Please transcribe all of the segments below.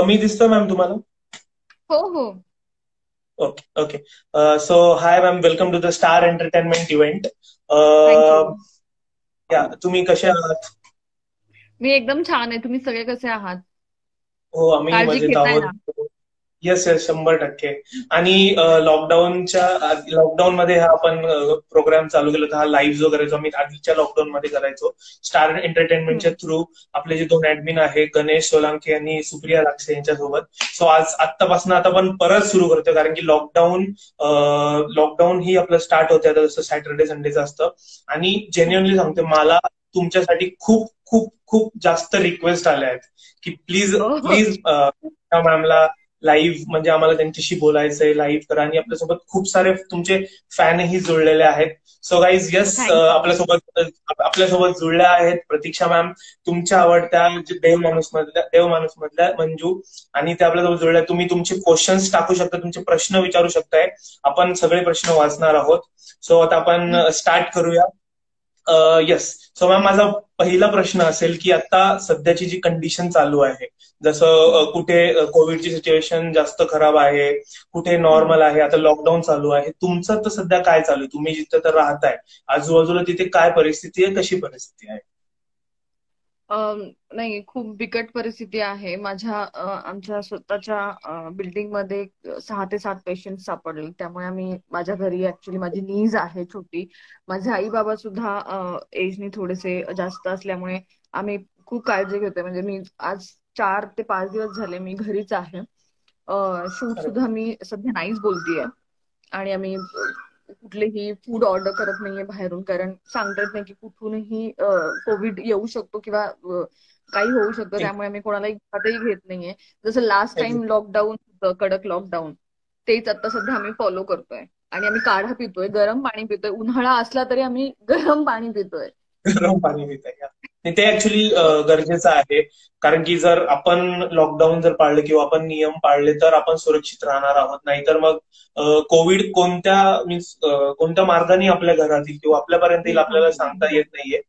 मी दिसतोय मॅम तुम्हाला? हो हो. Okay okay. So hi ma'am, welcome to the star entertainment event. Thank you. या तुम्ही कसे आहात? मी एकदम छान आहे. तुम्ही सगळे कसे आहात? हो, आम्ही काळजी मजेत घेताय आहोत. ना? Yes yes, 100%. आणि लॉकडाऊन मध्ये हा आपण प्रोग्राम चालू केला होता. हा लाईव्ह जो करायचो आम्ही आधीच्या लॉकडाऊन मध्ये करायचो स्टार एंटरटेनमेंटच्या हम्म. थ्रू. आपले जे दोन ऍडमिन आहे, गणेश सोलांके आणि सुप्रिया लाक्षे यांच्यासोबत. सो आज आत्तापासून आता आपण परत सुरू करतोय, कारण की लॉकडाऊन ही आपलं स्टार्ट होते आता, जसं सॅटर्डे संडेचं असतं. आणि जेन्युअनली सांगते, मला तुमच्यासाठी खूप खूप खूप जास्त रिक्वेस्ट आल्या आहेत की प्लीज हो. प्लीज मॅमला लाईव्ह, म्हणजे आम्हाला त्यांच्याशी बोलायचंय, लाईव्ह करा. आणि आपल्यासोबत खूप सारे तुमचे फॅनही जुळलेले आहेत. So guys, yes, thank you. आपल्यासोबत जुळल्या आहेत प्रतीक्षा मॅम, तुमच्या आवडत्या जे देव माणूस मधल्या मंजू. आणि ते आपल्यासोबत जुळल्या. तुम्ही तुमचे क्वेश्चन्स टाकू शकता, तुमचे प्रश्न विचारू शकताय. आपण सगळे प्रश्न वाचणार आहोत. सो आता आपण स्टार्ट करूया. येस. सो मॅम, माझा पहिला प्रश्न असेल की आता सध्याची जी कंडिशन चालू आहे, जसं कुठे कोविडची सिच्युएशन जास्त खराब आहे, कुठे नॉर्मल आहे, आता लॉकडाऊन चालू आहे. तुमचं तर सध्या काय चालू आहे? तुम्ही जिथे तर राहताय, आजूबाजूला तिथे काय परिस्थिती आहे, कशी परिस्थिती आहे? नाही, खूप बिकट परिस्थिती आहे. आमच्या स्वतःच्या बिल्डिंगमध्ये 6 ते 7 पेशंट सापडले. त्यामुळे आम्ही माझ्या घरी ऍक्च्युली माझी नीज आहे छोटी. माझे आई बाबा सुद्धा एजनी थोडेसे जास्त असल्यामुळे आम्ही खूप काळजी घेतोय. म्हणजे मी आज 4 ते 5 दिवस झाले मी घरीच आहे. शूट अरे, सुद्धा मी सध्या नाहीच बोलतीये. आणि आम्ही कुठलेही फूड ऑर्डर करत नाहीये बाहेरून, कारण सांगता येत नाही की कुठूनही कोविड येऊ शकतो किंवा काही होऊ शकतं. त्यामुळे आम्ही कोणालाही घरातही घेत नाहीये. जसं लास्ट टाइम लॉकडाऊन होतं, कडक लॉकडाऊन, तेच आता सध्या आम्ही फॉलो करतोय. आणि आम्ही काढा पितोय, गरम पाणी पितोय. उन्हाळा असला तरी आम्ही गरम पाणी पितोय. गरम पाणी पिताय का? नाही, ते ऍक्च्युली गरजेचं आहे. कारण की जर आपण लॉकडाऊन जर पाळलं किंवा आपण नियम पाळले तर आपण सुरक्षित राहणार आहोत. नाहीतर मग कोविड कोणत्या मीन्स कोणत्या मार्गाने आपल्या घरात येईल किंवा आपल्यापर्यंत येईल आपल्याला सांगता येत नाहीये.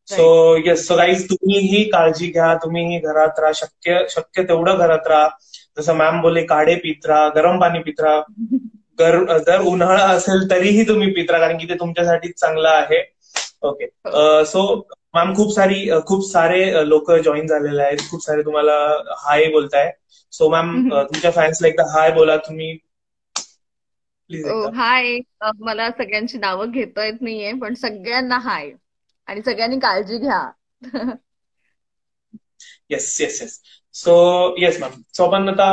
So right. Yes, so guys, तुम्हीही काळजी घ्या, तुम्हीही घरात राहा, शक्य शक्य तेवढं घरात राहा. जसं मॅम बोलले, काढे पित राहा, गरम पाणी पित राहा. जर उन्हाळा असेल तरीही तुम्ही पित राहा, कारण की ते तुमच्यासाठीच चांगलं आहे. ओके. सो मॅम, खूप सारे लोक जॉईन झालेले आहेत, खूप सारे तुम्हाला हाय बोलताय. सो मॅम, तुमच्या फॅन्सला एकदा हाय बोला तुम्ही, प्लीज एकदा. हाय. मला सगळ्यांची नावं घेता येत नाहीये, पण सगळ्यांना हाय. आणि सगळ्यांनी काळजी घ्या. Yes yes yes. So yes ma'am, so आपण आता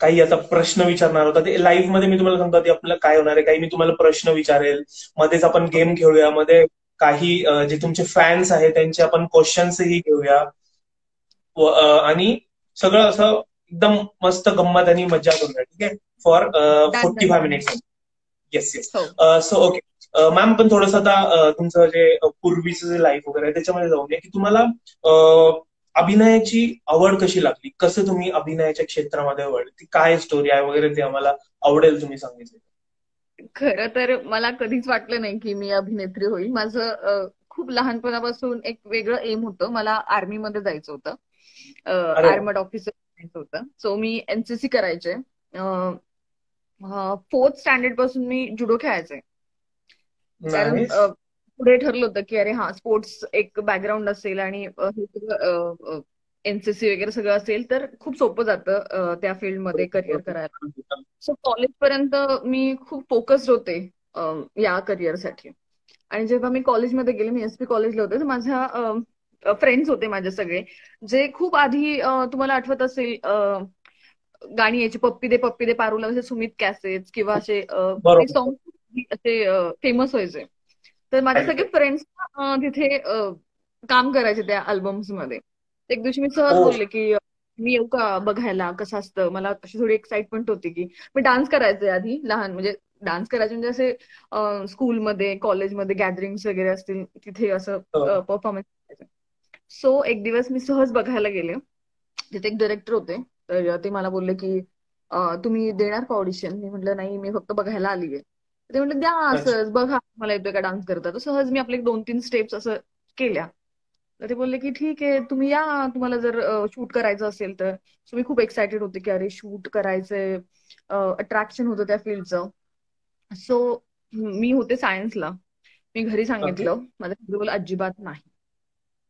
काही आता प्रश्न विचारणार होता. ते लाईव्ह मध्ये मी तुम्हाला सांगतो ते आपल्याला काय होणार आहे. काही मी तुम्हाला प्रश्न विचारेल, मध्येच आपण गेम खेळूया, मध्ये काही जे तुमचे फॅन्स आहेत त्यांचे आपण क्वेश्चन्सही घेऊया. आणि सगळं असं एकदम मस्त गंमत आणि मजा करूया, ठीक आहे, for done done 45 minutes. Yes yes. हो. सो ओके मॅम, पण थोडंसं आता तुमचं जे पूर्वीचं जे लाईफ वगैरे आहे त्याच्यामध्ये जाऊन की तुम्हाला अभिनयाची आवड कशी लागली, कसं तुम्ही अभिनयाच्या क्षेत्रामध्ये वळले, ती काय स्टोरी आहे वगैरे, ते आम्हाला आवडेल तुम्ही सांगितलं. खरं तर मला कधीच वाटलं नाही की मी अभिनेत्री होईल. माझं खूप लहानपणापासून एक वेगळं एम होतं. मला आर्मीमध्ये जायचं होतं. अरे वा. आर्मड ऑफिसर जायचं होतं. सो मी एनसीसी करायचे. 4th स्टँडर्ड पासून मी जुडो खेळायचे. कारण नाईस. पुढे ठरलं होतं की अरे हा, स्पोर्ट्स एक बॅकग्राऊंड असेल आणि हे सगळं एनसीसी वगैरे सगळं असेल तर खूप सोपं जातं त्या फील्डमध्ये करिअर करायला. सो कॉलेज पर्यंत मी खूप फोकस्ड होते या करिअरसाठी. आणि जेव्हा मी कॉलेजमध्ये गेले, मी एसपी कॉलेजला होते, तर माझ्या फ्रेंड्स होते माझे सगळे, जे खूप आधी तुम्हाला आठवत असेल गाणी यायची, पप्पी दे पारूला, असे सुमित कॅसेट किंवा असे काही बरोबर. सॉंग असे फेमस व्हायचे. तर माझे राईट सगळे राईट. फ्रेंड्स तिथे काम करायचे त्या अल्बम्स मध्ये. एक दिवशी मी सहज ओ. बोलले की मी येऊ का बघायला कसं असतं. मला अशी थोडी एक्साइटमेंट होती की मी डान्स करायचे आधी लहान, म्हणजे डान्स करायचे म्हणजे असे स्कूलमध्ये कॉलेजमध्ये गॅदरिंग्स वगैरे असतील तिथे असं परफॉर्मन्स करायचे. सो एक दिवस मी सहज बघायला गेले. तिथे एक डायरेक्टर होते. तर ते मला बोलले की तुम्ही देणार का ऑडिशन? मी म्हटलं नाही, मी फक्त बघायला आली आहे. ते म्हटलं द्या अच्छा. असंच बघा मला येतोय का डान्स करता. तर सहज मी आपले 2-3 स्टेप्स असं केल्या. तर ते बोलले की ठीक आहे तुम्ही या, तुम्हाला जर शूट करायचं असेल तर. सो मी खूप एक्सायटेड होते की अरे शूट करायचंय, अट्रॅक्शन होतं त्या फील्डचं. सो मी होते सायन्सला. मी घरी ओके. सांगितलं, माझ्या घरी बोलले अजिबात नाही.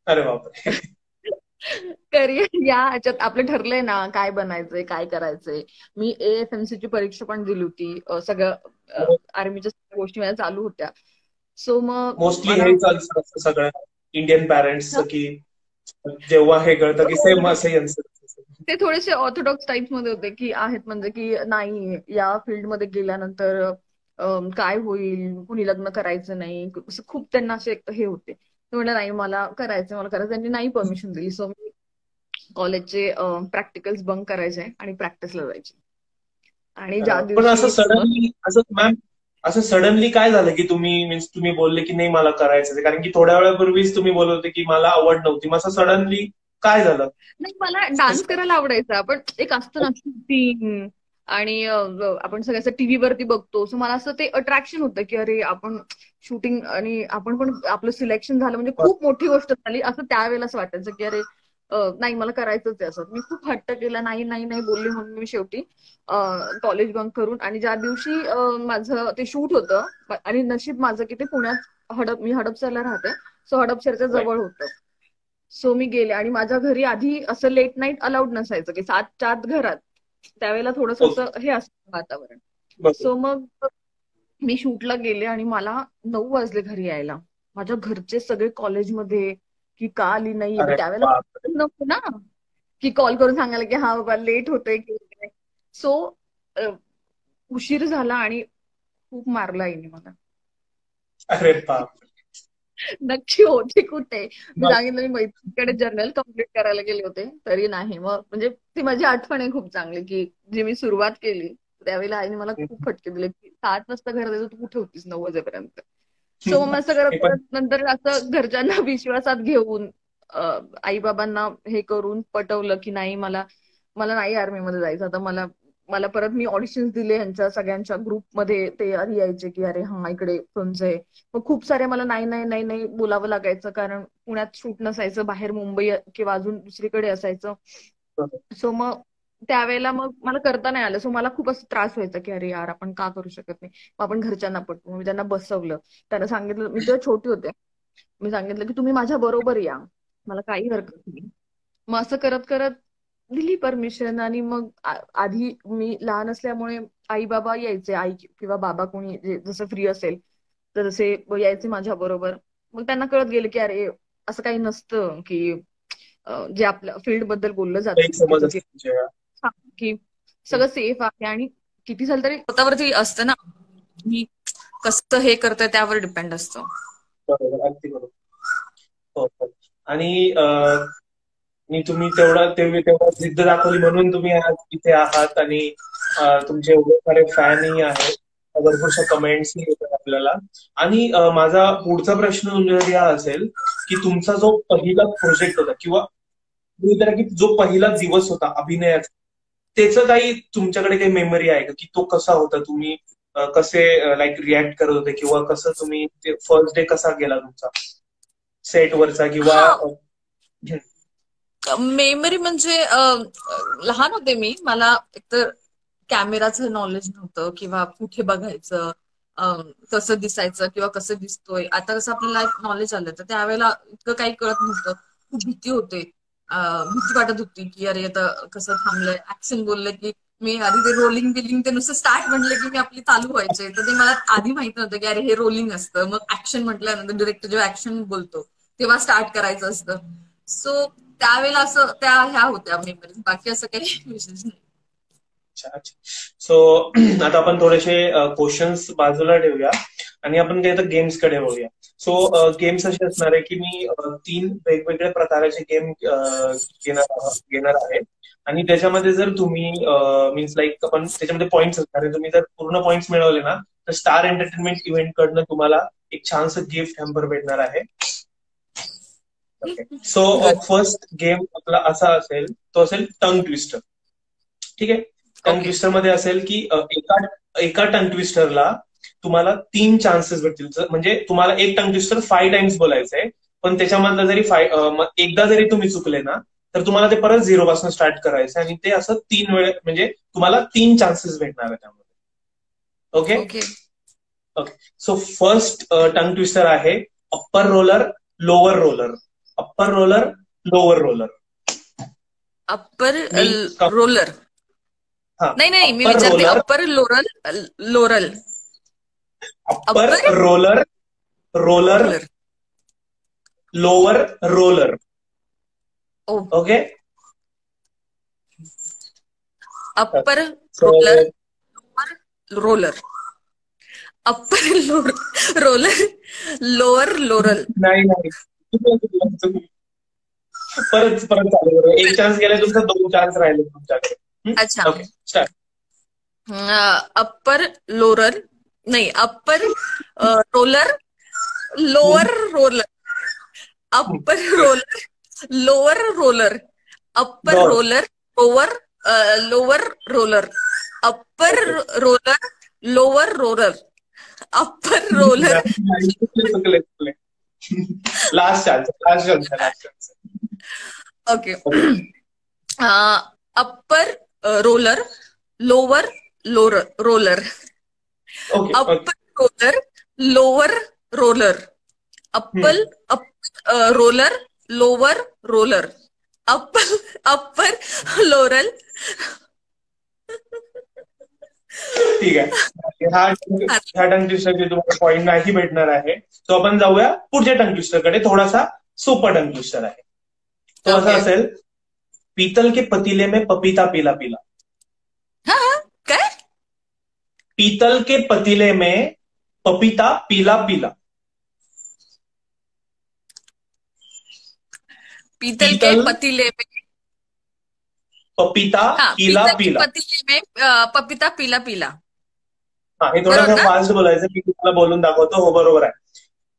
अरे बापरे. करिअर या ह्याच्यात आपलं ठरलंय ना काय बनायचंय काय करायचंय. मी AFMC ची परीक्षा पण दिली होती, सगळं आर्मीच्या गोष्टी माझ्या चालू होत्या. सो मग मोस्टली मला हे चालतं असतं सगळ्या इंडियन पॅरेंट्सचं, की जेव्हा हे कळतं की सेम असं यांचं. ते थोडेसे ऑर्थोडॉक्स टाईप मध्ये होते की आहेत, म्हणजे की नाही या फील्डमध्ये गेल्यानंतर काय होईल, कुणी लग्न करायचं नाही, असं खूप त्यांना असे हे होते. ते म्हणलं नाही मला करायचं, मला करायचं. त्यांनी नाही परमिशन दिली. सो मी कॉलेजचे प्रॅक्टिकल्स बंक करायचे आणि प्रॅक्टिसला जायचे. आणि ज्या पण असं दिवशी सडनली असं मॅम, असं सडनली काय झालं की तुम्ही मीन्स तुम्ही बोलले की नाही मला करायचं, कारण की थोड्या वेळापूर्वीच तुम्ही बोलत होते की मला आवड नव्हती, मग असं सडनली काय झालं? नाही, मला डान्स करायला आवडायचा, पण एक असतं ना शूटिंग आणि आपण सगळं असं टीव्ही वरती बघतो. सो मला असं ते अट्रॅक्शन होतं की अरे आपण शूटिंग आणि आपण पण आपलं सिलेक्शन झालं म्हणजे खूप मोठी गोष्ट झाली असं त्यावेळेला असं वाटायचं की अरे नाही मला करायचंच आहे असं. मी खूप हट्ट केला, नाही नाही नाही बोलली, म्हणून मी शेवटी कॉलेज बंक करून. आणि ज्या दिवशी माझं ते शूट होतं आणि नशीब माझं की ते पुण्यात मी हडपसरला राहते. सो हडपसरच्या जवळ होतं. सो मी गेले आणि माझ्या घरी आधी असं लेट नाईट अलाउड नसायचं की 7च्या आत घरात. त्यावेळेला थोडस ओके. असं हे असतं वातावरण. बरोबर. सो मग मी शूटला गेले आणि मला 9 वाजले घरी यायला. माझ्या घरचे सगळे कॉलेजमध्ये की का आली नाही. अरे त्यावेळेला बापरे. नको ना की कॉल करून सांगायला की हा बाबा लेट होतोय की वगैरे. सो उशीर झाला आणि खूप मारला आईने मला. अरे बापरे. नक्की होते कुठे. मी मग सांगितलं मी मैत्रिणीकडे जर्नल कम्प्लीट करायला गेले होते तरी नाही. मग म्हणजे ती माझी आठवण आहे खूप चांगली की जी मी सुरुवात केली त्यावेळेला आईने मला खूप फटके दिले की 7 वाजता घरात यायचं, तू कुठे होतीस 9 वाजेपर्यंत. सो मग असं करत हे पण करत नंतर असं घरच्यांना विश्वासात घेऊन आई बाबांना हे करून पटवलं की नाही मला मला नाही आर्मीमध्ये जायचं आता. मला मला परत मी ऑडिशन्स दिले ह्यांच्या सगळ्यांच्या ग्रुपमध्ये. ते आधी यायचे की अरे हा इकडे फिल्म्स आहे. मग खूप सारे मला नाही नाही नाही नाही बोलावं लागायचं कारण पुण्यात शूट नसायचं, बाहेर मुंबई किंवा अजून दुसरीकडे असायचं. सो मग त्यावेळेला मग मला करता नाही आलं. सो मला खूप असं त्रास व्हायचा की अरे यार आपण का करू शकत नाही. मग आपण घरच्यांना पटवू. मी त्यांना बसवलं. त्यांना सांगितलं, मी तेव्हा छोटी होते, मी सांगितलं की तुम्ही माझ्या बरोबर या, मला काही हरकत नाही. मग असं करत करत दिली परमिशन. आणि मग आधी मी लहान असल्यामुळे आई बाबा यायचे, आई किंवा बाबा कोणी जसं फ्री असेल तर तसे यायचे माझ्या बरोबर. मग त्यांना कळत गेलं की अरे असं काही नसतं की जे आपल्या फील्ड बद्दल बोललं जातं समज चुकीचं, की असते तुमच्या. की सगळं सेफ आहे. आणि किती झालं तरी स्वतःवरती असतं ना, मी कसं हे करतोय त्यावर डिपेंड असतं. बरोबर, अगदी बरोबर. हो, हो. आणि आणि तुम्ही तेव्हा जिद्द दाखवली म्हणून तुम्ही आज इथे आहात. आणि तुमचे एवढे सारे फॅनही आहेत, भरपूरशा कमेंट्सही येतात आपल्याला. आणि माझा पुढचा प्रश्न तुमच्यासाठी हा असेल की तुमचा जो पहिला प्रोजेक्ट होता, किंवा की जो पहिला दिवस होता अभिनयाचा, त्याचं काही तुमच्याकडे काही मेमरी आहे का, की तो कसा होता, तुम्ही कसे लाईक रिॲक्ट करत होते, किंवा कसं तुम्ही फर्स्ट डे कसा गेला तुमचा सेटवरचा, किंवा हा, मेमरी म्हणजे लहान होते मी, मला एकतर कॅमेराचं नॉलेज नव्हतं किंवा कुठे बघायचं, कसं दिसायचं किंवा कसं दिसतोय. आता कसं आपल्याला एक नॉलेज आलं तर त्यावेळेला इतकं काही कळत नव्हतं. खूप भीती होते, भीती वाटत होती की अरे आता कसं थांबलंय, ऍक्शन बोललं की मी आधी ते रोलिंग बिलिंग ते नुसतं स्टार्ट म्हटलं की मी आपली चालू व्हायचे. तर ते मला आधी माहित नव्हतं की अरे हे रोलिंग असतं. मग ऍक्शन म्हटल्यानंतर डिरेक्टर जेव्हा ऍक्शन बोलतो तेव्हा स्टार्ट करायचं असतं. सो त्यावेळेला असं त्या ह्या होत्या मेमरीज, बाकी असं काही विशेष नाही. अच्छा अच्छा. सो आता आपण थोडेसे क्वेश्चन्स बाजूला ठेवूया आणि आपण काही तर गेम्स कडे वळूया. सो गेम्स असे असणार आहे की मी 3 वेगवेगळ्या प्रकारचे गेम घेणार आहे. आणि त्याच्यामध्ये जर तुम्ही मीन्स लाईक आपण त्याच्यामध्ये पॉईंट्स असणार आहे, तुम्ही जर पूर्ण पॉईंट्स मिळवले ना तर स्टार एंटरटेनमेंट इव्हेंट कडनं तुम्हाला एक छानसं गिफ्ट हॅम्पर भेटणार आहे. Okay. So good. First game आपला असा असेल, तो असेल टंग ट्विस्टर. ठीक आहे. Tongue okay. ट्विस्टर मध्ये असेल की एका टंग ट्विस्टरला तुम्हाला 3 चान्सेस भेटतील. म्हणजे तुम्हाला एक टंग ट्विस्टर 5 टाइम्स बोलायचंय, पण त्याच्यामधलं जरी एकदा जरी तुम्ही चुकले ना तर तुम्हाला ते परत 0 पासून स्टार्ट करायचं आणि ते असं 3 वेळ म्हणजे तुम्हाला 3 चान्सेस भेटणार आहे त्यामध्ये. Okay okay. Okay. So first tongue twister आहे upper roller lower roller. Upper roller lower roller. Upper roller. नाही मी विचारते upper loral. Upper roller roller lower roller. Okay. Upper roller roller. Upper roller lower loral. नाही परत चालू करू. एक chance गेला तुमचा, 2 चान्स राहिले तुमच्याकडे. अच्छा. Okay start. अप्पर लोरल नाही upper roller lower roller. Upper roller lower roller. Upper roller lower roller. Upper roller lower roller. Upper roller. Last chance. Okay. Upper roller lower roller. Upper roller lower roller. Upper roller lower roller. Upper lauryl. ठीक आहे. ह्या टंग ट्विस्टरचे तुम्हाला point नाही भेटणार आहे. तो आपण जाऊया पुढच्या टंग ट्विस्टरकडे. थोडासा सोपा टंग ट्विस्टर आहे. तो असा असेल पीतल के पतीले में पपीता पीला पीला. काय? पीतल के पतीले में पपीता पीला पीला. पीतल के पतीले में पपीता पीला पीला. पतीले में पपीता पीला पीला. हा, हे थोडंसं फास्ट बोलायचं. मी तुम्हाला बोलून दाखवतो. हो बरोबर आहे.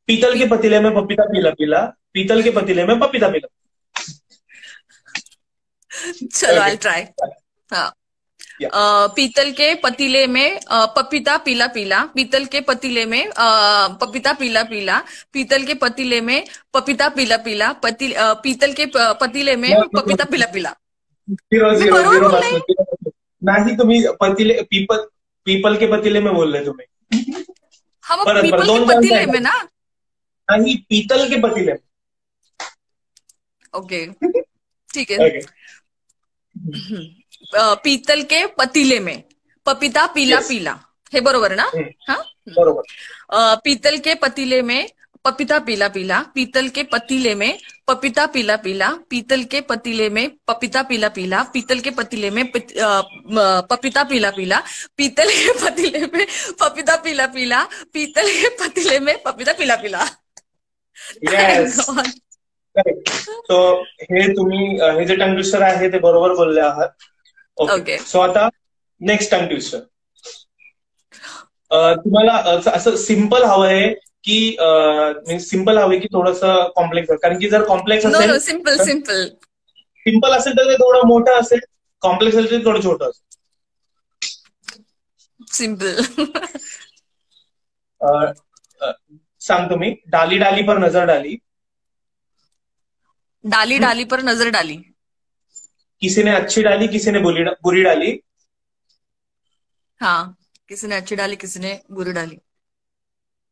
पीतल के पतीले में पपीता पीला पीला. पीतल के पतीले में पपीता पीला. चलो आई ट्राई. हाँ. पीतल के पतीले में पपीता पीला पीला. पीतल के पतीले में पपीता पीला पीला. पीतल के पतीले में पपीता पीला पीला. पीतल के पतीले में पपीता पीला पीला. 0 नाही. तुम्ही पीपल के पतीले में बोलले तुम्ही. हम पीपल के पतीले में ना. नहीं पीतल के पतीले में. ओके ठीक है. पीतल के पतीले में पपीता पीला पीला. हे बरोबर ना. हाँ बरोबर. पीतल के पतीले में पपीता पीला पीला. पीतल के पतीले में पपीता पीला पीला. पीतल के पतीले में पपीता पीला पीला. पीतल के पतीले में पपीता पीला पीला. पीतल के पतीले में पपीता पीला पीला. पीतल के पतीले में पपीता पीला पीला. सो हे तुम्ही हे जे टंग ट्विस्टर आहे ते बरोबर बोलले आहात. ओके. सो आता नेक्स्ट टंग ट्विस्टर. तुम्हाला असं सिम्पल हवं आहे की सिम्पल हवं की थोडंसं कॉम्प्लेक्स. कारण की जर कॉम्प्लेक्स असेल सिम्पल असेल तर ते थोडं मोठं असेल. कॉम्प्लेक्स असेल तर थोडं छोटं असेल. सिम्पल. सांगतो मी. डाली डाली पर नजर डाली. डाली डाली पर नजर डाली. किसी ने अच्छी डाली किसी ने बुरी डाली. हाँ किसी ने अच्छी डाली किसी ने बुरी डाली.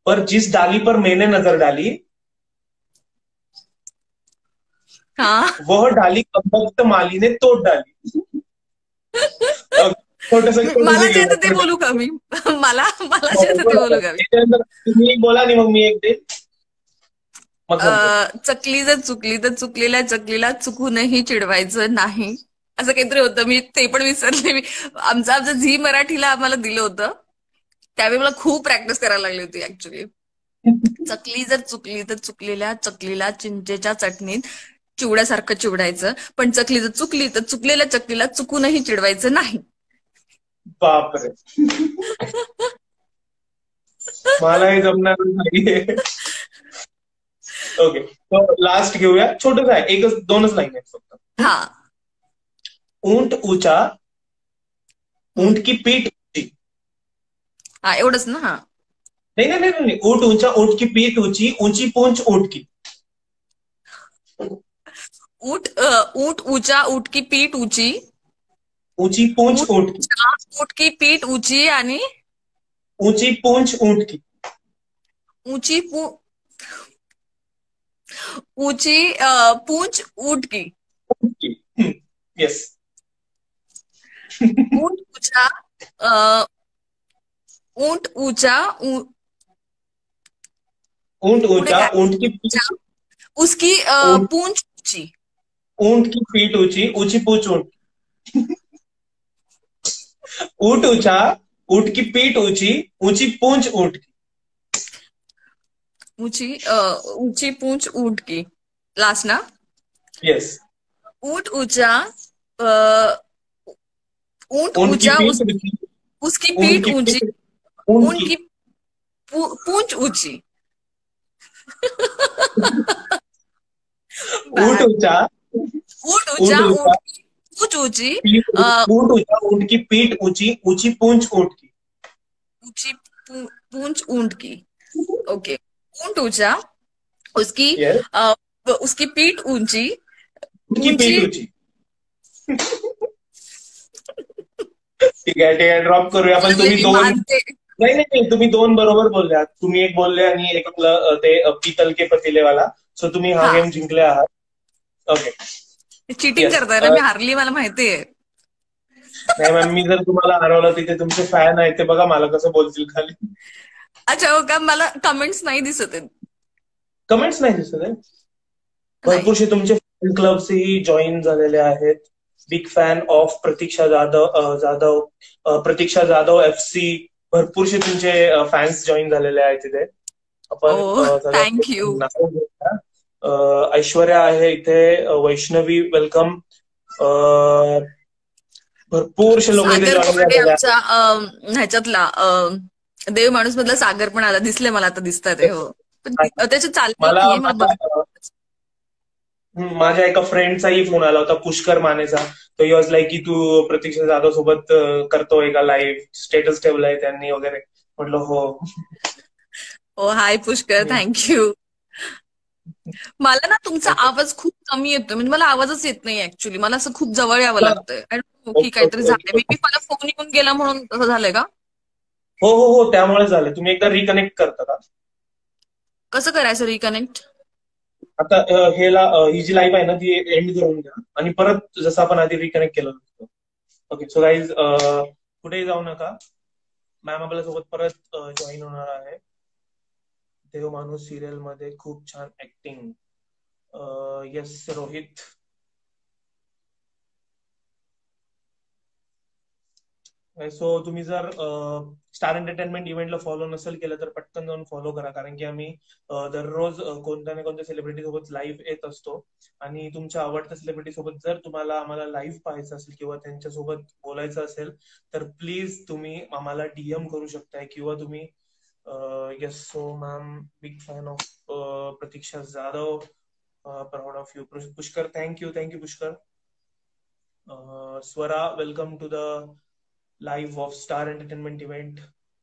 पर जिस डाली पर मैंने नजर डाली हाँ वह डाली कमबख्त माली ने तोड़ डाली. मला जे ते बोलू का मी. मला जे ते बोलू का मी. तुम्ही बोला नाही मग मी एक दिन. चकली जर चुकली तर चुकलेल्या चकलीला चुकूनही चिडवायचं नाही. असं काहीतरी होतं. मी ते पण विसरले. मी आमचं झी मराठीला आम्हाला दिलं होतं त्यावेळी मला खूप प्रॅक्टिस करायला लागली होती ऍक्च्युली. चकली जर चुकली तर चुकलेल्या चकलीला चिंचेच्या चटणीत चिवड्यासारखं चिवडायचं. पण चकली जर चुकली तर चुकलेल्या चकलीला चुकूनही चिडवायचं नाही. बापरे. मला हे जमणार नाहीये. ओके. लास्ट घेऊया. छोटंच आहे. 2च लाईन आहेत फक्त. हा. ऊंट ऊंचा ऊंट की पीठ ऊंची. हा एवढंच ना. हा नहीं नहीं नहीं नहीं. ऊंट ऊंचा ऊंट की पीठ ऊंची ऊंची पूंछ ऊंट की. ऊट ऊट ऊंचा, ऊट की पीठ ऊंची. ऊंची पूंछ ऊट ऊंट की. ऊंचा, ऊट की पीठ ऊंची आणि ऊंची पूंछ ऊंट की. ऊंची ऊंची पूंछ ऊंट की. ऊंट की. यस. ऊंट ऊंचा, अ, ऊंट ऊंचा, ऊंट पुढे ऊंचा, काय? ऊंट की ऊंचा, पीठ. उसकी ऊंट. पूंछ ऊंची. ऊंट की पीठ ऊंची, ऊंची पूंछ ऊंट. ऊंट ऊंचा, ऊंट की पीठ ऊंची, ऊंची पूंछ ऊंट की. ऊंची पूंछ ऊंट की. लास्ट ना. यस. ऊंट ऊंचा, अ, ऊंट ऊंट की ऊंचा, पीठ ऊंची. उसकी ऊंट पीठ की ऊंची, पीठ ऊंट ऊंट की. की पूंछ ऊंची. ऊंट बैड. ऊंचा. ऊंट ऊंट ऊंचा, ऊंचा, ऊंट की पूंछ ऊंची, ऊंट ऊंचा, ऊंट की पीठ ऊंची, ऊंची पूंछ ऊंट की. ऊंची पूंछ ऊंट की. ओके. ऊंट ऊंचा, उसकी यस. उसकी पीठ ऊंची, ऊंट की पीठ ऊंची. ऊंची. ठीक आहे, ठीक आहे, ड्रॉप करूया. पण चांगले, तुम्ही मी दोन. मानते. नाही नाही नाही, तुम्ही दोन बरोबर बोलले. तुम्ही एक बोलले आणि एक आपलं ते पितल के पतिलेवाला. सो तुम्ही हा हा, गेम जिंकले आहात. ओके. Cheating yes. करताय ना, मी हारली, मला माहितीये. नाही मॅम, मी जर तुम्हाला हरवलं तिथे तुमचे फॅन आहेत ते बघा मला कसं बोलतील खाली. अच्छा, हो का? मला कमेंट्स नाही दिसत आहेत. कमेंट्स नाही दिसत आहे. नाही. भरपूरसे तुमचे फॅन क्लब्सही जॉईन झालेले आहेत. Big fan of Pratiksha Jadhav, Pratiksha Jadhav FC. भरपूरसे तुमचे फॅन्स जॉईन झालेले आहेत तिथे. ओ, आपण सगळ्यांचे थँक यू. नाव घेऊया. ऐश्वर्या आहे इथे. वैष्णवी वेलकम. भरपूरसे लोक इथे सागर जॉईन कोरडे झालेले आमच्या ह्याच्यातला देव माणूस मधला सागर पण आला, दिसले मला आता, दिसतात ते. हो, पण आहेत. त्याचे चालले मला नाहीये मला माझ्या एका फ्रेंडचाही फोन आला होता, पुष्कर मानेचा. तो ही वॉज लाईक की तू प्रतीक्षा जाधव सोबत करतोय का लाईव्ह, स्टेटस ठेवलाय त्यांनी वगैरे. म्हटलं हो. हो, हाय पुष्कर, थँक्यू. मला ना तुमचा आवाज खूप कमी येतोय, म्हणजे मला आवाजच येत नाही ऍक्च्युली. मला असं खूप जवळ यावं लागतंय. आय डोंट नो की ओके काहीतरी ओके झालंय. ओके. मे बी मला फोन येऊन गेला म्हणून तसं झालंय का? हो हो हो, त्यामुळे झालं. तुम्ही एकदा रिकनेक्ट करता का? कसं करायचं रिकनेक्ट? आता ही जी लाईव्ह आहे ना ती एंड करून द्या आणि परत जसं आपण आधी रिकनेक्ट केलं होतं. ओके. सो गाईज, कुठेही जाऊ नका. मॅम आपल्यासोबत परत जॉईन होणार आहे. देव माणूस सिरियल मध्ये खूप छान ऍक्टिंग. येस रोहित. सो तुम्ही जर स्टार एंटरटेनमेंट इव्हेंटला फॉलो नसेल केलं तर पटकन जाऊन फॉलो करा. कारण की आम्ही दररोज कोणत्या ना कोणत्या सेलिब्रिटी सोबत लाईव्ह येत असतो. आणि तुमच्या आवडत्या सेलिब्रिटी सोबत जर तुम्हाला आम्हाला लाईव्ह पाहायचं असेल किंवा त्यांच्यासोबत बोलायचं असेल तर प्लीज तुम्ही आम्हाला DM करू शकताय किंवा तुम्ही. Yes. So ma'am, big fan of Pratiksha Jadhav. Proud of you Pushkar. Thank you Pushkar. Swara, welcome to the live of Star Entertainment event.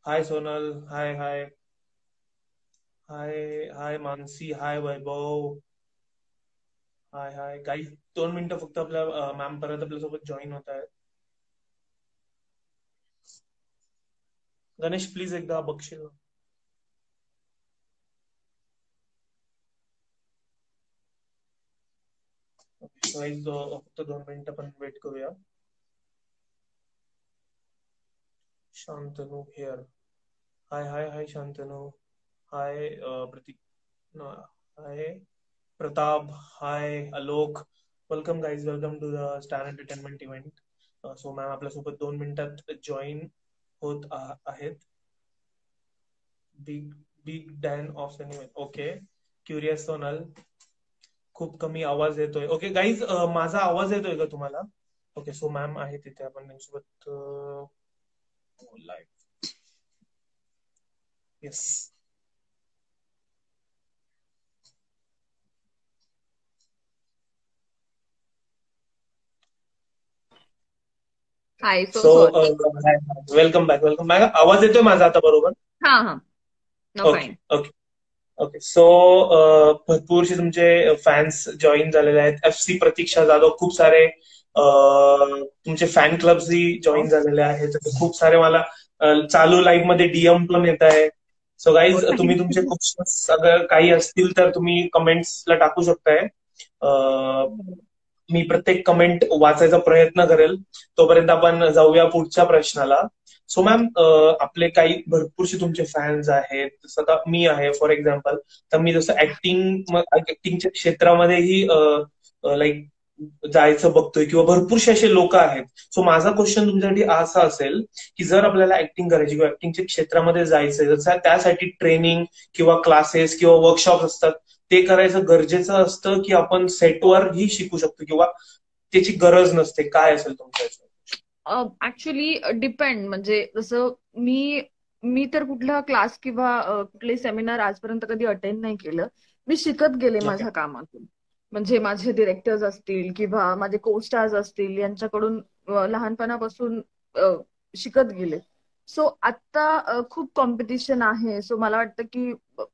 Hi Sonal. Hi. Hi Mansi. Hi Vaibhav. Hi. Guys, 2 मिनिटं फक्त. आपल्या मॅम परत आपल्यासोबत जॉईन होत आहेत. गणेश प्लीज एकदा बघशील. फक्त 2 मिनिटं पण वेट करूया. Shantanu here. Hi Shantanu. Hi Pratik. Hi Pratap. Hi Alok. Welcome guys, welcome to the star entertainment event. So ma'am आपल्यासोबत 2 मिनिटात जॉईन होत आहेत. Big big fan of cinema. Okay. Curious Sonal. खूप कमी आवाज येतोय. ओके गाईज, माझा आवाज येतोय का तुम्हाला? ओके. सो मॅम आहे तिथे, आपण त्यांच्यासोबत live. Yes. Hi, so so sorry. Welcome back. आवाज येतोय माझा आता बरोबर? हा. No okay fine. Okay. Okay. So भरपूरसे तुमचे फॅन्स जॉईन झालेले आहेत. FC प्रतीक्षा जाधव, खूप सारे तुमचे फॅन क्लब्सही जॉईन झालेले आहेत. खूप सारे मला चालू लाईव्ह मध्ये DM पण येत आहे. सो गाईज, तुम्ही तुमचे क्वेश्चन्स अगर काही असतील तर तुम्ही कमेंट्सला टाकू शकताय. मी प्रत्येक कमेंट वाचायचा प्रयत्न करेल. तोपर्यंत आपण जाऊया पुढच्या प्रश्नाला. सो मॅम, आपले काही भरपूरसे तुमचे फॅन्स आहेत. जसं आता मी आहे फॉर एक्झाम्पल. तर मी जसं ऍक्टिंगच्या क्षेत्रामध्येही लाईक जायचं बघतोय किंवा भरपूरसे असे लोक आहेत. सो माझा क्वेश्चन तुमच्यासाठी असा असेल की जर आपल्याला ऍक्टिंग करायची किंवा ऍक्टिंगच्या क्षेत्रामध्ये जायचंय, जसं त्यासाठी ट्रेनिंग किंवा क्लासेस किंवा वर्कशॉप असतात, ते करायचं गरजेचं असतं की आपण सेटवरही शिकू शकतो किंवा त्याची गरज नसते? काय असेल तुमच्या? Actually depend. म्हणजे जसं मी मी तर कुठला क्लास किंवा कुठले सेमिनार आजपर्यंत कधी अटेंड नाही केलं. मी शिकत गेले माझ्या कामातून. म्हणजे माझे डिरेक्टर्स असतील किंवा माझे को स्टार्स असतील यांच्याकडून लहानपणापासून शिकत गेले. सो आता खूप कॉम्पिटिशन आहे. सो मला वाटतं की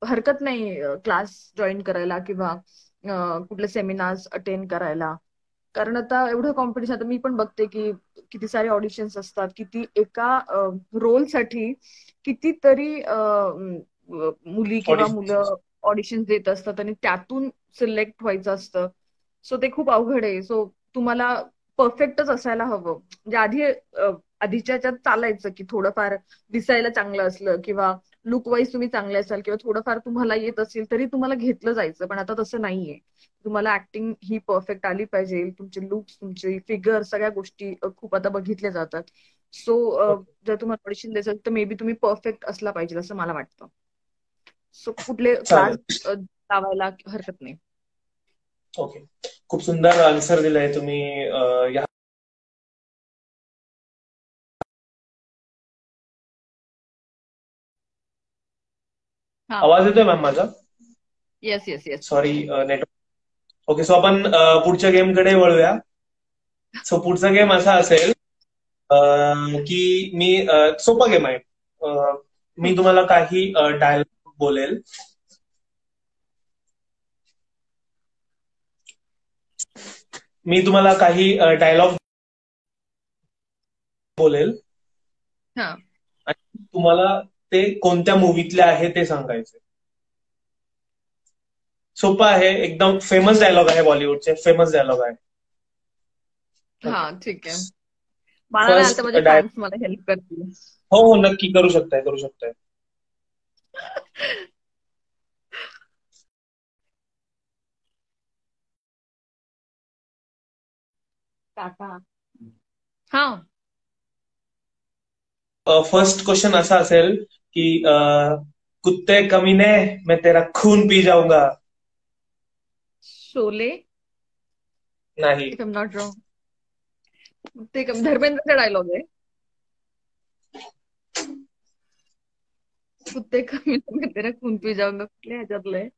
हरकत नाही क्लास जॉईन करायला किंवा कुठले सेमिनार्स अटेंड करायला. कारण आता एवढं कॉम्पिटिशन, आता मी पण बघते की किती सारे ऑडिशन्स असतात, किती एका रोलसाठी कितीतरी मुली किंवा मुलं ऑडिशन देत असतात आणि त्यातून सिलेक्ट व्हायचं असतं. सो ते खूप अवघड आहे. सो तुम्हाला परफेक्टच असायला हवं. म्हणजे आधीच्या ह्याच्यात चालायचं की थोडंफार दिसायला चांगलं असलं किंवा लुक वाईज तुम्ही चांगले असाल किंवा थोडंफार तुम्हाला येत असेल तरी तुम्हाला घेतलं जायचं. पण आता तसं नाहीये. तुम्हाला ऍक्टिंग ही परफेक्ट आली पाहिजे. तुमचे लुक्स, तुमचे फिगर, सगळ्या गोष्टी खूप आता बघितल्या जातात. सो जर तुम्हाला ऑडिशन द्यायचं तर मे बी तुम्ही परफेक्ट असला पाहिजे असं मला वाटतं. सो कुठले क्लास लावायला हरकत नाही. ओके. खूप सुंदर आन्सर दिलाय तुम्ही. आवाज येतोय मॅम माझा? Yes yes yes. Sorry, network. Okay. So आपण पुढच्या गेमकडे वळूया. सो पुढचा गेम असा असेल की मी सोपा गेम आहे. मी तुम्हाला काही डायलॉग बोलेल. मी तुम्हाला काही डायलॉग बोलेल आणि तुम्हाला ते कोणत्या मूवीतले आहे ते सांगायचे. सोपं आहे एकदम. फेमस डायलॉग आहे, बॉलिवूडचे फेमस डायलॉग आहे. हा ठीक आहे. मला नाही आता माझे फॅन्स मला हेल्प करतील. हो हो, नक्की करू शकताय, करू शकताय. काका. हा. फर्स्ट क्वेश्चन असा असेल की कुत्ते कमीने मैं तेरा खून पी जाऊंगा. शोले. नाही. If I am not wrong. ते धर्मेंद्रचा डायलॉग आहे. कुत्ते कमीने मैं तेरा खून पी जाऊंगा कुठल्या ह्याच्यातलंय?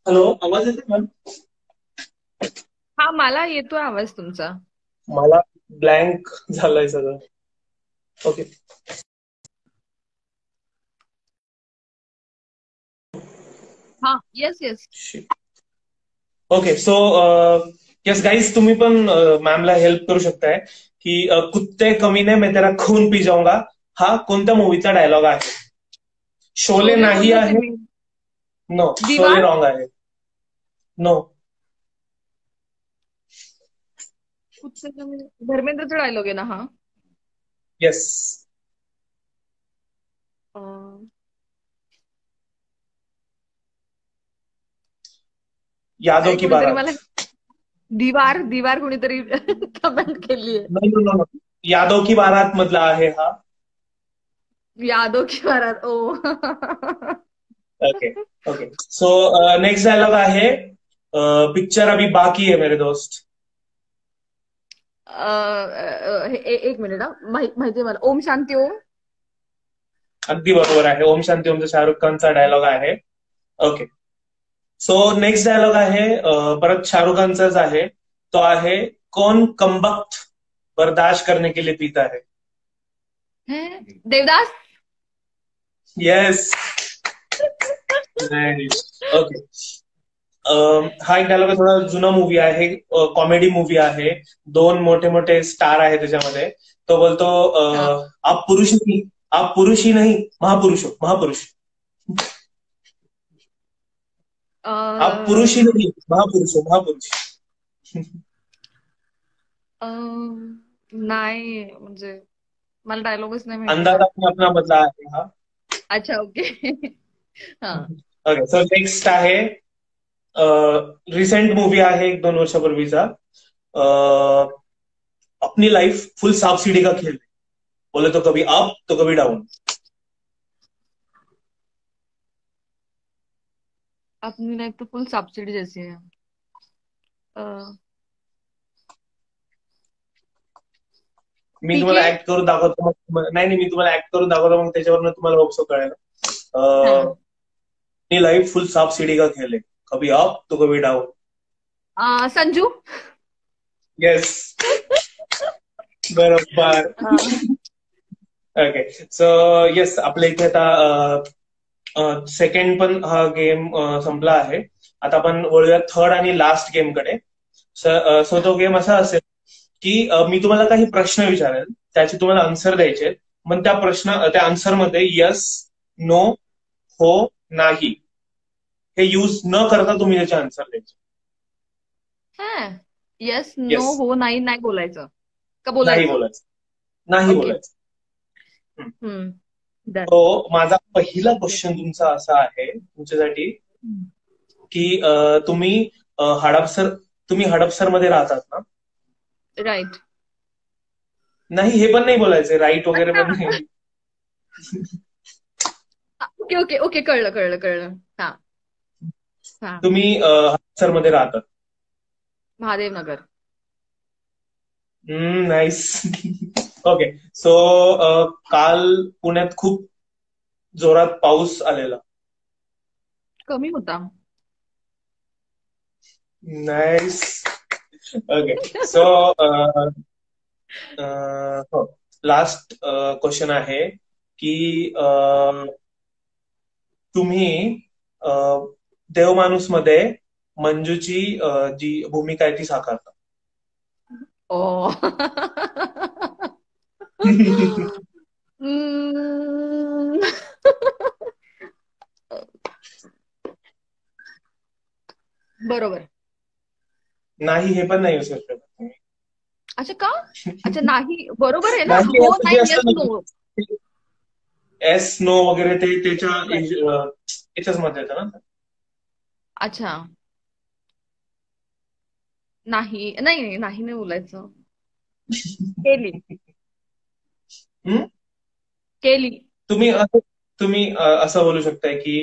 हॅलो, आवाज येते मॅम? हा, मला येतोय आवाज तुमचा. मला ब्लँक झालंय सगळं. ओके. हा. Yes yes. Okay. So yes guys, तुम्ही पण मॅमला हेल्प करू शकताय की कुत्ते कमीने मैं तेरा खून पी जाऊंगा हा कोणत्या मूवीचा डायलॉग आहे? शोले नाही आहे. नो, शोले रॉंग आहे. नो. धर्मेंद्रचा डायलॉग आहे ना हा? येस. यादव की बारात. दीवार कोणीतरी कमेंट केली आहे. यादव की बारात मधला आहे हा. यादव की बारात. Oh. Okay okay. So next dialogue आहे, पिक्चर अभी बाकी है मेरे दोस्त. एक मिनिट हा, माहितीये मला. ओम शांती ओम. अगदी बरोबर आहे. ओम शांती ओमचा शाहरुख खानचा डायलॉग आहे. ओके. सो नेक्स्ट डायलॉग आहे परत शाहरुख खानचाच आहे. तो आहे, कौन कमबख्त बर्दाश्त करने के लिए पीता है. देवदास. येस. ओके. हा एक डायलॉग थोडा जुना मूवी आहे, कॉमेडी मूवी आहे. दोन मोठे मोठे स्टार आहे त्याच्यामध्ये. तो बोलतो, हा. आप पुरुष ही, आप पुरुष ही नहीं, महापुरुष हो, महापुरुष. आप पुरुष ही अं, नहीं, महापुरुष हो, महापुरुष. नाही म्हणजे मला डायलॉगच नाही माहिती अंदाज हा. अपना अपना बदला आहे हा. अच्छा ओके. हा. ओके, सो नेक्स्ट आहे, रिसेंट मूवी आहे 1-2 वर्षापूर्वीचा. अपनी लाइफ फुल सांप सीढ़ी का खेल है. बोले तो कभी अप तो कभी डाउन. अपनी लाइफ तो फुल सब्सिडी जैसी है. अं, मी पीके. तुम्हाला ऍक्ट करून दाखवतो, मग नाही नाही, मी तुम्हाला ऍक्ट करून दाखवतो, मग त्याच्यावरनं तुम्हाला होप्सो कळेल. हाँ. अपनी लाइफ फुल सांप सीढ़ी का खेल है, कभी अप तो कभी डाउन. संजू. येस, बरोबर. हाँ. ओके, सो येस, आपल्या इथे आता सेकंड पण हा गेम संपला आहे. आता आपण वळूया थर्ड आणि लास्ट गेमकडे. सो तो गेम असा असेल की मी तुम्हाला काही प्रश्न विचारेल, त्याचे तुम्हाला आन्सर द्यायचे. मग त्या आन्सरमध्ये यस, नो, हो, नाही हे यूज न करता तुम्ही त्याचे आन्सर द्यायचे. है. यस नो येस, हो नाही नाही बोलायचं का नाही बोलायचं. बोलायचं, नाही ओके. बोलायचं. हम्म. डन. तो माझा पहिला क्वेश्चन तुमचा असा आहे तुमच्यासाठी की तुम्ही हडपसर तुम्ही हडपसर मध्ये राहतात ना? राईट. नाही, हे पण नाही बोलायचं, राईट वगैरे अच्छा. पण नाही. ओके ओके ओके कळलं कळलं कळलं. हा. हा. तुम्ही हडपसर मध्ये राहतात. महादेवनगर. नाईस. ओके, सो काल पुण्यात खूप जोरात पाऊस आलेला. कमी होता. नाईस. ओके, सो हो, लास्ट क्वेश्चन आहे की तुम्ही देवमाणूस मध्ये मंजूची जी भूमिका आहे ती साकारता. ओ. हम्म. बरोबर. नाही, हे पण नाही विसरू शकत तुम्ही. अच्छा का. अच्छा नाही बरोबर आहे ना, नाही, हो असं जे नाही यस असतं नो. ना, एस नो वगैरे ते त्याच्याच मध्ये येतं ना. अच्छा. नाही नाही नाही नाही नाही बोलायचं. केली. हम्म? केली. तुम्ही असं बोलू शकताय की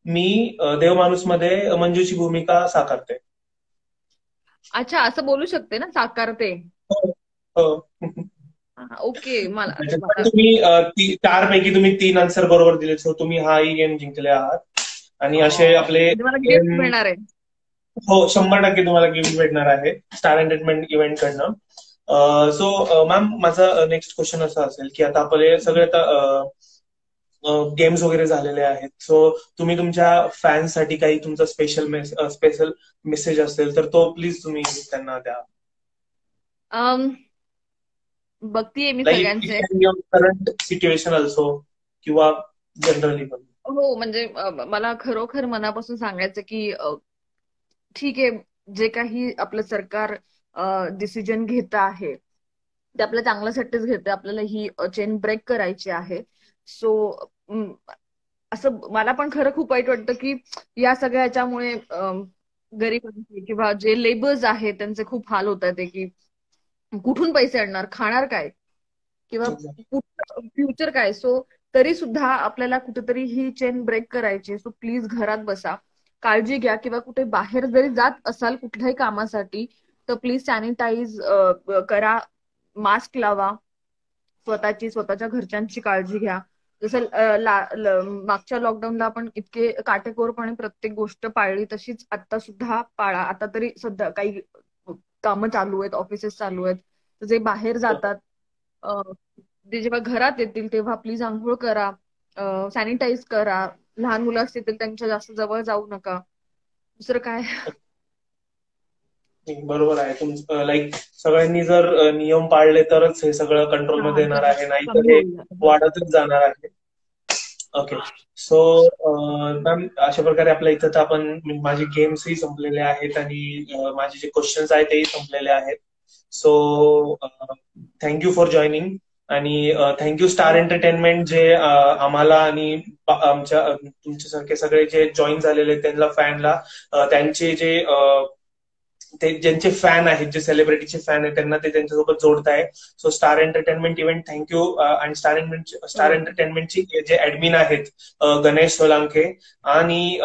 मी देवमाणूस मध्ये मंजूची भूमिका साकारते. अच्छा असं बोलू शकते ना साकारते. हो, हो. ओके मला पण मला तुम्ही चार पैकी तुम्ही 3 आन्सर बरोबर दिले, सो तुम्ही हाही गेम जिंकले आहात. आणि असे आपले म्हणजे मला गिफ्ट मिळणार आहे. हो, 100% तुम्हाला गिफ्ट भेटणार आहे स्टार एंटरटेनमेंट इव्हेंट कडनं. सो मॅम, माझा नेक्स्ट क्वेश्चन असा असेल की आता आपले सगळे आता गेम्स वगैरे झालेले आहेत. सो तुम्ही तुमच्या फॅन्ससाठी काही तुमचा स्पेशल मेसेज असेल तर तो प्लीज तुम्ही त्यांना द्या. अम, बघतीये मी लाईक इट सगळ्यांचे. Can be on current situation also, किंवा जनरली पण. हो म्हणजे मला खरोखर मनापासून सांगायचं की ठीक आहे, जे काही आपलं सरकार डिसिजन घेत आहे ते आपल्या चांगल्यासाठीच घेते. आपल्याला ही चेन ब्रेक करायची आहे. सो असं मला पण खरं खूप वाईट वाटतं की या सगळ्या ह्याच्यामुळे गरिबांचे किंवा जे लेबर्स आहेत त्यांचे खूप हाल होत आहेत की कुठून पैसे आणणार, खाणार काय, किंवा फ्युचर काय. सो तरी सुद्धा आपल्याला कुठेतरी ही चेन ब्रेक करायची. सो प्लीज घरात बसा, काळजी घ्या, किंवा कुठे बाहेर जरी जात असाल कुठल्याही कामासाठी तर प्लीज सॅनिटाईज करा, मास्क लावा, स्वतःच्या घरच्यांची काळजी घ्या. जसं मागच्या लॉकडाऊनला आपण इतके काटेकोरपणे प्रत्येक गोष्ट पाळली तशीच आता सुद्धा पाळा. आता तरी सध्या काही कामं चालू आहेत, ऑफिसेस चालू आहेत, तर जे बाहेर जातात ते जेव्हा घरात येतील तेव्हा प्लीज आंघोळ करा, सॅनिटाईज करा. लहान मुलं असतील तर त्यांच्या जास्त जवळ जाऊ नका. दुसरं काय. बरोबर आहे तुमचं. लाईक सगळ्यांनी जर नियम पाळले तरच हे सगळं हा, कंट्रोलमध्ये येणार आहे, नाही तर कमी हे होईल. वाढतच जाणार आहे. ओके. सो मॅम, अशा प्रकारे आपल्या इथं तर माझे गेम्सही संपलेले आहेत आणि माझे जे क्वेश्चन्स आहेत तेही संपलेले आहेत. सो थँक्यू फॉर जॉईनिंग आणि थँक्यू स्टार एंटरटेनमेंट जे आम्हाला आणि तुमच्यासारखे सगळे जे जॉईन झालेले त्यांना फॅनला त्यांचे जे ते ज्यांचे फॅन आहेत, जे सेलिब्रिटीचे फॅन आहेत, त्यांना ते त्यांच्यासोबत जोडताय. So star entertainment event thank you. आणि स्टार हो. एंटरटेनमेंटची जे ऍडमिन आहेत गणेश सोलांके आणि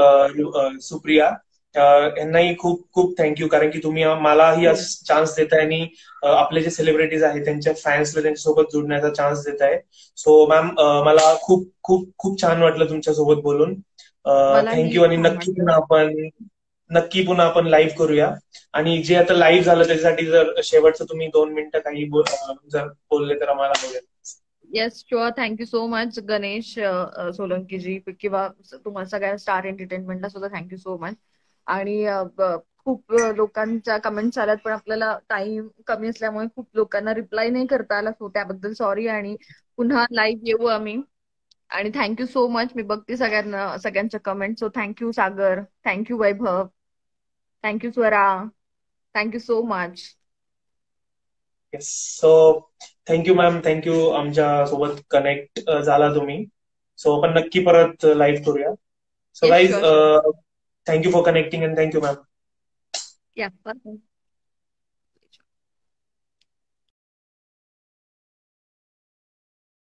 सुप्रिया, यांनाही खूप खूप थँक्यू, कारण की तुम्ही मलाही हो. चान्स देताय आणि आपले जे सेलिब्रिटीज आहेत त्यांच्या फॅन्सला त्यांच्यासोबत जोडण्याचा चान्स देताय. सो मॅम, मला खूप खूप खूप छान वाटलं तुमच्यासोबत बोलून. मलाही थँक्यू आणि छान वाटलं. नक्की पुन्हा आपण लाईव्ह करूया. आणि जे आता लाईव्ह झालं त्याच्यासाठी जर शेवटचं तुम्ही 2 मिनिटं काही जर बोलले तर आम्हाला आवडेल. Yes, sure. Thank you so much Ganesh Solanki ji, किंवा तुम्हाला सगळ्या स्टार एंटरटेनमेंटला सुद्धा थँक्यू सो मच. आणि खूप लोकांच्या कमेंट्स आल्यात, पण आपल्याला टाइम कमी असल्यामुळे खूप लोकांना रिप्लाय नाही करता आला, सो त्याबद्दल सॉरी. आणि पुन्हा लाईव्ह येऊ आम्ही. आणि थँक्यू सो मच. मी बघते सगळ्यांच्या comment. So thank you Sagar, thank you Vaibhav, thank you Swara, thank you so much. Yes. So thank you ma'am, thank you आमच्या सोबत कनेक्ट झाला तुम्ही. सो आपण नक्की परत लाईव्ह करूया. So yes, guys, sure, sure. Thank you for connecting and thank you ma'am. या.